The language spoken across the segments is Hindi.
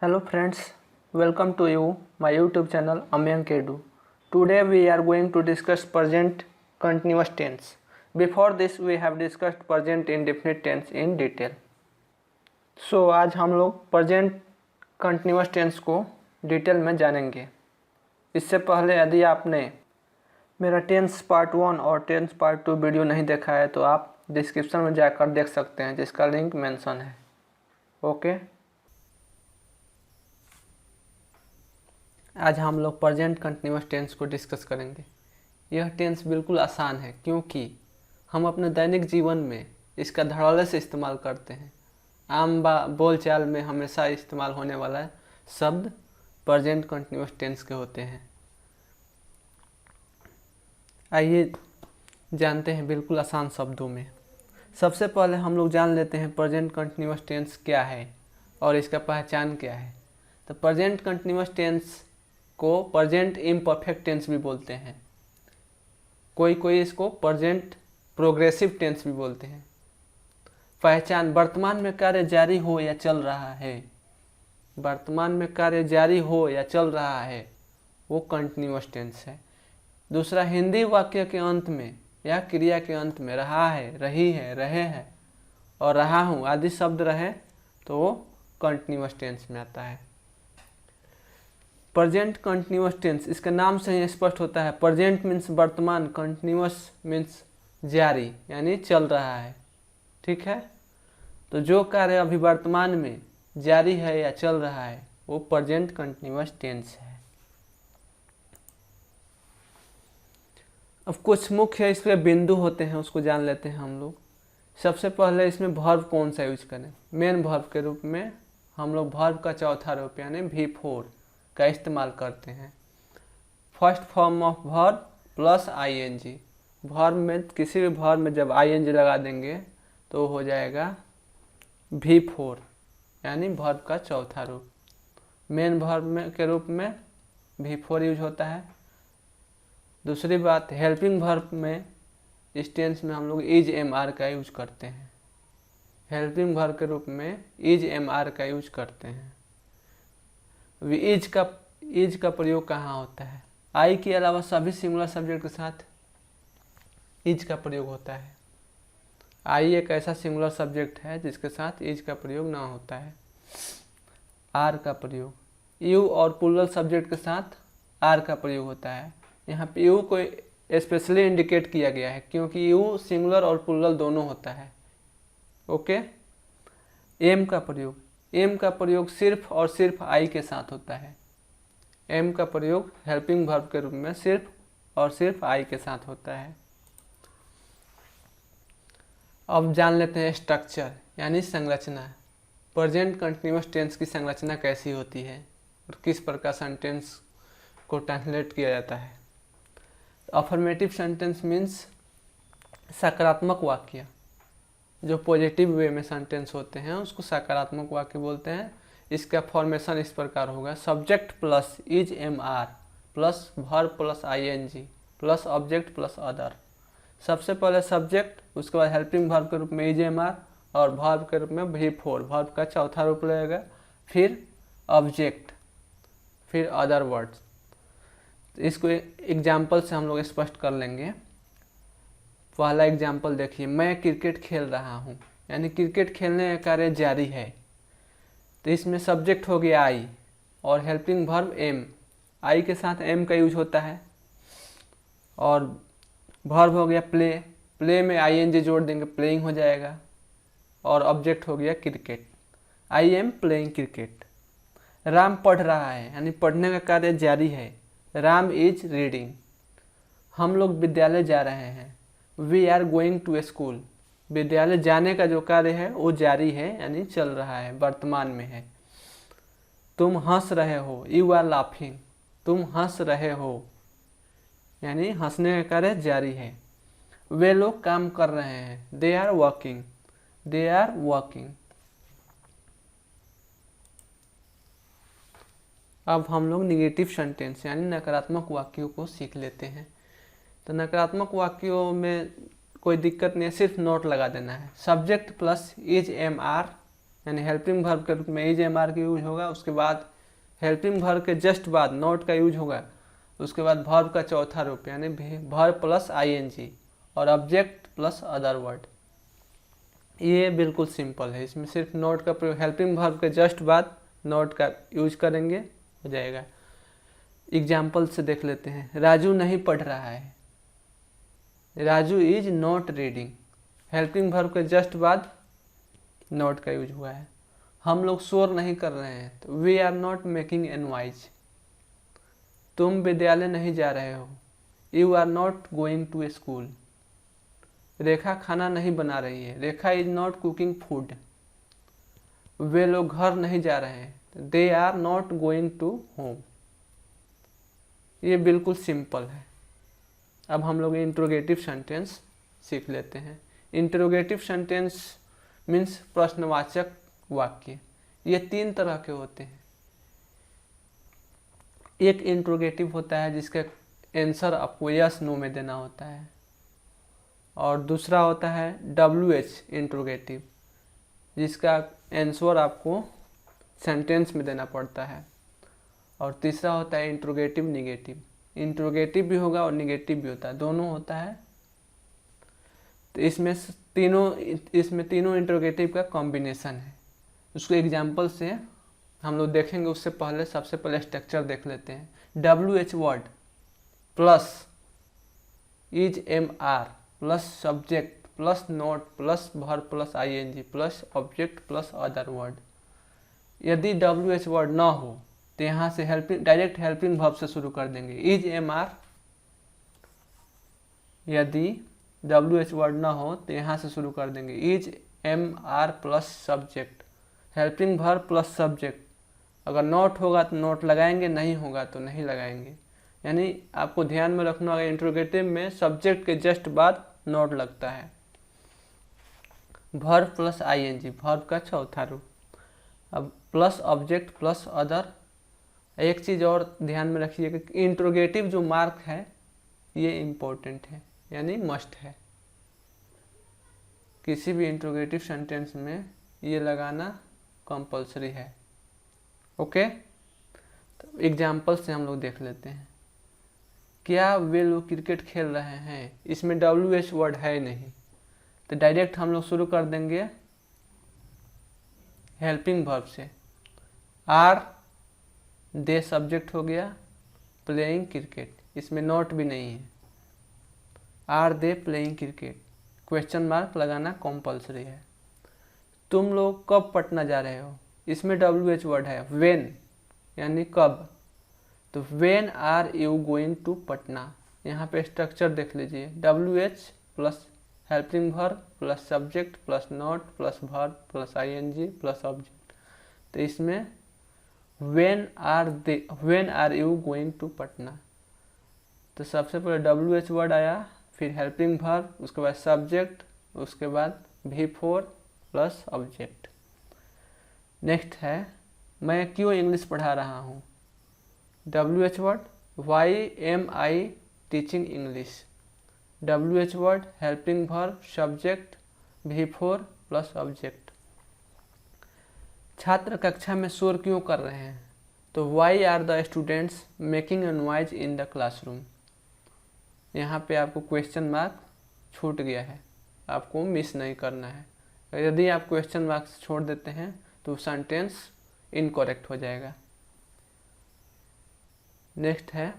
Hello friends, welcome to you my YouTube channel Amyan Kedu. Today we are going to discuss present continuous tense. Before this we have discussed present indefinite tense in detail. So आज हम लोग present continuous tense को डिटेल में जानेंगे। इससे पहले यदि आपने मेरा टेंस पार्ट 1 और टेंस पार्ट 2 वीडियो नहीं देखा है तो आप डिस्क्रिप्शन में जाकर देख सकते हैं, जिसका लिंक मेंशन है। ओके, आज हम लोग प्रेजेंट कंटिन्यूअस टेंस को डिस्कस करेंगे। यह टेंस बिल्कुल आसान है क्योंकि हम अपने दैनिक जीवन में इसका धड़ल्ले से इस्तेमाल करते हैं। आम बोलचाल में हमेशा इस्तेमाल होने वाला शब्द प्रेजेंट कंटिन्यूअस टेंस के होते हैं। आइए जानते हैं बिल्कुल आसान शब्दों में। सबसे पहले हम लोग जान लेते हैं प्रेजेंट कंटिन्यूअस टेंस क्या है और इसका पहचान क्या है। तो प्रेजेंट कंटिन्यूअस टेंस को प्रेजेंट इम्परफेक्ट टेंस भी बोलते हैं, कोई इसको प्रेजेंट प्रोग्रेसिव टेंस भी बोलते हैं। पहचान: वर्तमान में कार्य जारी हो या चल रहा है। वर्तमान में कार्य जारी हो या चल रहा है वो कंटिन्यूअस टेंस है। दूसरा, हिंदी वाक्य के अंत में या क्रिया के अंत में रहा है, रही है, रहे हैं और रहा हूँ आदि शब्द रहे तो वो कंटिन्यूअस टेंस में आता है। प्रेजेंट कंटिन्यूअस टेंस, इसके नाम से ही स्पष्ट होता है। प्रेजेंट मीन्स वर्तमान, कंटिन्यूअस मीन्स जारी यानी चल रहा है। ठीक है, तो जो कार्य अभी वर्तमान में जारी है या चल रहा है वो प्रेजेंट कंटिन्यूअस टेंस है। अब कुछ मुख्य इसमें बिंदु होते हैं, उसको जान लेते हैं हम लोग। सबसे पहले इसमें वर्ब कौन सा यूज करें। मेन वर्ब के रूप में हम लोग वर्ब का चौथा रूप यानी V4 का इस्तेमाल करते हैं। First form of verb plus ING। Verb में किसी भी वर्ब में जब ING लगा देंगे तो हो जाएगा V4 यानी वर्ब का चौथा रूप। मेन वर्ब में के रूप में V4 यूज होता है। दूसरी बात, हेल्पिंग वर्ब में इस टेंस में हम लोग इज MR का यूज करते हैं। हेल्पिंग वर्ब के रूप में इज MR का यूज करते हैं। इज का प्रयोग कहाँ होता है। आई के अलावा सभी सिंगुलर सब्जेक्ट के साथ इज का प्रयोग होता है। आई एक ऐसा सिंगुलर सब्जेक्ट है जिसके साथ इज का प्रयोग ना होता है। आर का प्रयोग, यू और प्लूरल सब्जेक्ट के साथ आर का प्रयोग होता है। यहाँ पे यू को स्पेशली इंडिकेट किया गया है क्योंकि यू सिंगुलर और प्लूरल दोनों होता है। ओके, एम का प्रयोग सिर्फ और सिर्फ आई के साथ होता है। एम का प्रयोग हेल्पिंग वर्ब के रूप में सिर्फ और सिर्फ आई के साथ होता है। अब जान लेते हैं स्ट्रक्चर यानी संरचना। प्रेजेंट कंटिन्यूअस टेंस की संरचना कैसी होती है और किस प्रकार सेंटेंस को ट्रांसलेट किया जाता है। अफर्मेटिव सेंटेंस मीन्स सकारात्मक वाक्य, जो पॉजिटिव वे में सेंटेंस होते हैं उसको सकारात्मक वाक्य बोलते हैं। इसका फॉर्मेशन इस प्रकार होगा: subject plus is MR plus verb plus ING plus object plus other. सबसे पहले सब्जेक्ट, उसके बाद हेल्पिंग वर्ब के रूप में इज MR और वर्ब के रूप में V4, वर्ब का चौथा रूप लगेगा, फिर ऑब्जेक्ट, फिर अदर वर्ड्स। इसको एग्जाम्पल से हम लोग स्पष्ट कर लेंगे। पहला एग्जाम्पल देखिए, मैं क्रिकेट खेल रहा हूँ यानी क्रिकेट खेलने का कार्य जारी है। तो इसमें सब्जेक्ट हो गया आई और हेल्पिंग वर्ब एम। आई के साथ एम का यूज होता है और वर्ब हो गया प्ले। प्ले में ING जोड़ देंगे, प्लेइंग हो जाएगा और ऑब्जेक्ट हो गया cricket. I am playing cricket. Ram पढ़ रहा है यानी पढ़ने का कार्य जारी है। Ram is reading. हम लोग विद्यालय जा रहे हैं। We are going to school. विद्यालय जाने का जो कार्य है वो जारी है यानी चल रहा है, वर्तमान में है। तुम हंस रहे हो, यू आर लाफिंग। तुम हंस रहे हो यानी हंसने का कार्य जारी है। वे लोग काम कर रहे हैं, they are working. They are working. अब हम लोग निगेटिव सेंटेंस यानी नकारात्मक वाक्यों को सीख लेते हैं। तो नकारात्मक वाक्यों में कोई दिक्कत नहीं है, सिर्फ नोट लगा देना है। सब्जेक्ट प्लस इज MR यानी हेल्पिंग वर्ब के रूप में इज एम आर का यूज होगा। उसके बाद हेल्पिंग वर्ब के जस्ट बाद नॉट का यूज होगा। उसके बाद वर्ब का चौथा रूप यानी वर्ब प्लस आईएनजी और ऑब्जेक्ट प्लस अदर वर्ड। ये बिल्कुल सिंपल है, इसमें सिर्फ नॉट का प्रयोग, हेल्पिंग वर्ब के जस्ट बाद नॉट का यूज करेंगे, हो जाएगा। एग्जाम्पल से देख लेते हैं। राजू नहीं पढ़ रहा है, Raju is not reading, helping verb के जस्ट बाद नॉट का यूज हुआ है। हम लोग शोर नहीं कर रहे हैं, तो we are not making a noise. तुम विद्यालय नहीं जा रहे हो, you are not going to school. Rekha खाना नहीं बना रही है, Rekha is not cooking food. वे लोग घर नहीं जा रहे हैं, they are not going to home. ये बिल्कुल सिंपल है। अब हम लोग इंट्रोगेटिव सेंटेंस सीख लेते हैं। इंट्रोगेटिव सेंटेंस मीन्स प्रश्नवाचक वाक्य। ये 3 तरह के होते हैं। एक इंट्रोगेटिव होता है जिसका आंसर आपको यस नो में देना होता है, और दूसरा होता है WH इंट्रोगेटिव जिसका आंसर आपको सेंटेंस में देना पड़ता है, और तीसरा होता है इंट्रोगेटिव निगेटिव। इंट्रोगेटिव भी होगा और निगेटिव भी होता है, दोनों होता है। तो इसमें तीनों इंट्रोगेटिव का कॉम्बिनेशन है। उसको एग्जाम्पल से हम लोग देखेंगे, उससे पहले सबसे पहले स्ट्रक्चर देख लेते हैं। WH word plus is am are plus subject plus not plus verb plus ING plus object plus other word. यदि WH वर्ड ना हो तो यहाँ से डायरेक्ट हेल्पिंग वर्ब से शुरू कर देंगे, इज एम आर। यदि WH वर्ड ना हो तो यहाँ से शुरू कर देंगे, is am are plus subject, helping verb plus subject. अगर नॉट होगा तो नॉट लगाएंगे, नहीं होगा तो नहीं लगाएंगे। यानी आपको ध्यान में रखना होगा, इंट्रोगेटिव में सब्जेक्ट के जस्ट बाद नॉट लगता है। वर्ब प्लस ING, वर्ब का चौथा रूप। अब प्लस ऑब्जेक्ट प्लस अदर। एक चीज़ और ध्यान में रखिए कि इंट्रोगेटिव जो मार्क है ये इम्पोर्टेंट है, यानी मस्ट है। किसी भी इंट्रोगेटिव सेंटेंस में ये लगाना कंपलसरी है। ओके, तो एग्जाम्पल से हम लोग देख लेते हैं। क्या वे लोग क्रिकेट खेल रहे हैं, इसमें WH वर्ड है नहीं, तो डायरेक्ट हम लोग शुरू कर देंगे हेल्पिंग वर्ब से। आर दे सब्जेक्ट हो गया, प्लेइंग क्रिकेट, इसमें नॉट भी नहीं है। Are they playing cricket, question mark लगाना कंपलसरी है। तुम लोग कब पटना जा रहे हो, इसमें WH वर्ड है व्हेन, यानी कब। तो when are you going to Patna. यहाँ पे स्ट्रक्चर देख लीजिए, WH plus helping verb plus subject plus not plus verb plus ING plus object. तो इसमें when are you going to Patna, तो सबसे पहले WH वर्ड आया, फिर हेल्पिंग वर्ब, उसके बाद सब्जेक्ट, उसके बाद V4 प्लस ऑब्जेक्ट। नेक्स्ट है मैं क्यों इंग्लिश पढ़ा रहा हूँ, WH word, why am I teaching English. WH word, helping verb, subject, V4 plus object. छात्र कक्षा में शोर क्यों कर रहे हैं, तो why are the students making a noise in the classroom. यहाँ पे आपको क्वेश्चन मार्क छूट गया है, आपको मिस नहीं करना है। यदि आप क्वेश्चन मार्क छोड़ देते हैं तो सेंटेंस इनकरेक्ट हो जाएगा। नेक्स्ट है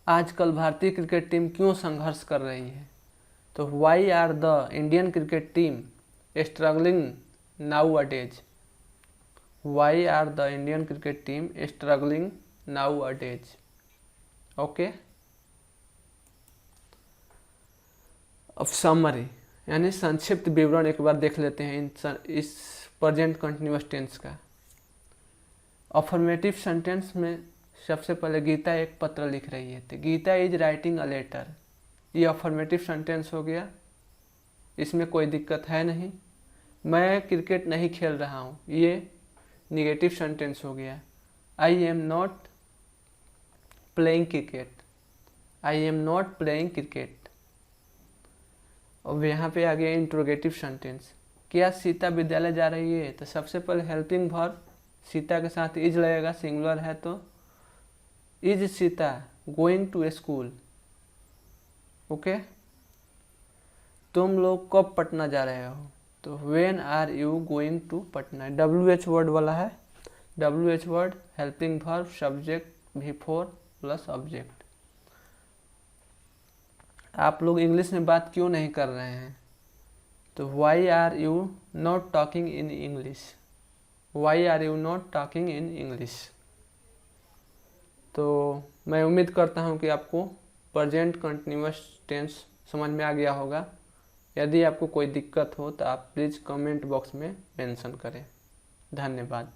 आजकल भारतीय क्रिकेट टीम क्यों संघर्ष कर रही है, तो why are the Indian cricket team struggling nowadays. Why are the Indian cricket team struggling nowadays. Okay, अब समरी यानी संक्षिप्त विवरण एक बार देख लेते हैं इस प्रेजेंट कंटिन्यूअस टेंस का। अफर्मेटिव सेंटेंस में सबसे पहले गीता एक पत्र लिख रही है, तो Gita is writing a letter. ये अफर्मेटिव सेंटेंस हो गया, इसमें कोई दिक्कत है नहीं। मैं क्रिकेट नहीं खेल रहा हूँ, ये निगेटिव सेंटेंस हो गया। I am not playing cricket, I am not playing cricket. और यहाँ पे आ गया इंट्रोगेटिव सेंटेंस, क्या सीता विद्यालय जा रही है? तो सबसे पहले हेल्पिंग वर्ब सीता के साथ इज लगेगा, सिंगुलर है तो is Sita going to school. Okay. तुम लोग कब पटना जा रहे हो? तो when are you going to Patna. WH word वाला है, WH word helping verb subject V4 plus object. आप लोग इंग्लिश में बात क्यों नहीं कर रहे हैं? तो why are you not talking in English, why are you not talking in English. तो मैं उम्मीद करता हूँ कि आपको प्रेजेंट कंटिन्यूअस टेंस समझ में आ गया होगा। यदि आपको कोई दिक्कत हो तो आप प्लीज़ कमेंट बॉक्स में मेंशन करें। धन्यवाद।